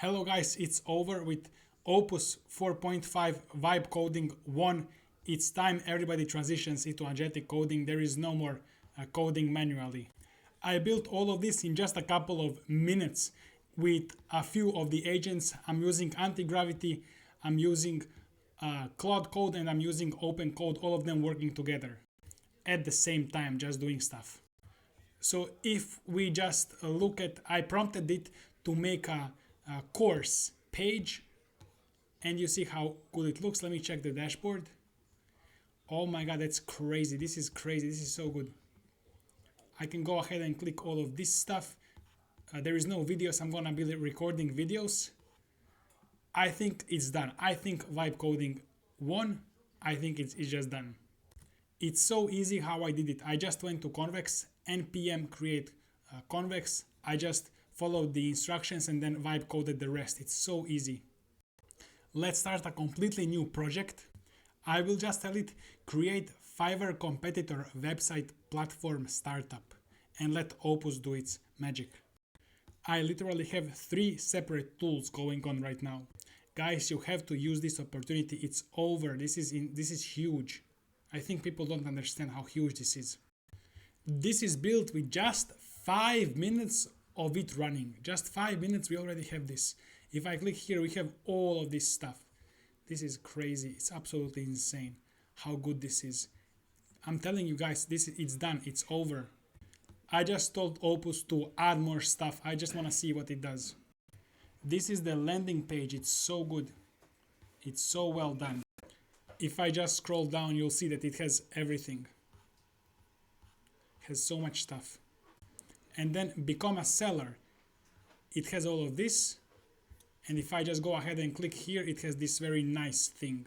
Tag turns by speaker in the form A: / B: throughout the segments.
A: Hello guys, it's over with Opus 4.5 Vibe Coding 1. It's time everybody transitions into agentic coding. There is no more coding manually. I built all of this in just a couple of minutes with a few of the agents. I'm using anti-gravity, I'm using Cloud Code, and I'm using Open Code, all of them working together at the same time, just doing stuff. So if we just look at, I prompted it to make a course page, and you see how good it looks. Let me check the dashboard. Oh my god, that's crazy. This is crazy. This is so good. I can go ahead and click all of this stuff. There is no videos. I'm gonna be recording videos. I think it's done. I think Vibe Coding 1, I think it's just done. It's so easy how I did it. I just went to Convex, npm create convex. I just followed the instructions and then vibe coded the rest. It's so easy. Let's start a completely new project. I will just tell it create Fiverr competitor website platform startup and let Opus do its magic. I literally have 3 separate tools going on right now. Guys, you have to use this opportunity. It's over. This is huge. I think people don't understand how huge this is. This is built with just 5 minutes of it running. Just 5 minutes, we already have this. If I click here, we have all of this stuff. This is crazy. It's absolutely insane how good this is. I'm telling you guys, it's done. It's over. I just told Opus to add more stuff. I just want to see what it does. This is the landing page. It's so good. It's so well done. If I just scroll down, you'll see that it has everything. It has so much stuff. And then become a seller. It has all of this. And if I just go ahead and click here, it has this very nice thing.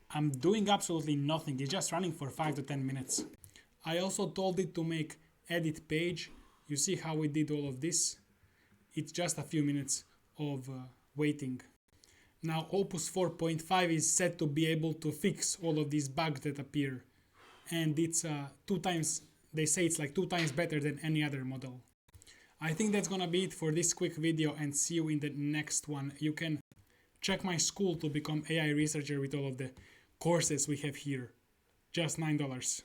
A: I'm doing absolutely nothing. It's just running for 5 to 10 minutes. I also told it to make edit page. You see how we did all of this? It's just a few minutes of waiting. Now Opus 4.5 is set to be able to fix all of these bugs that appear. And it's 2 times, they say it's like 2 times better than any other model. I think that's gonna be it for this quick video, and see you in the next one. You can check my school to become AI researcher with all of the courses we have here. Just $9.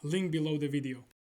A: Link below the video.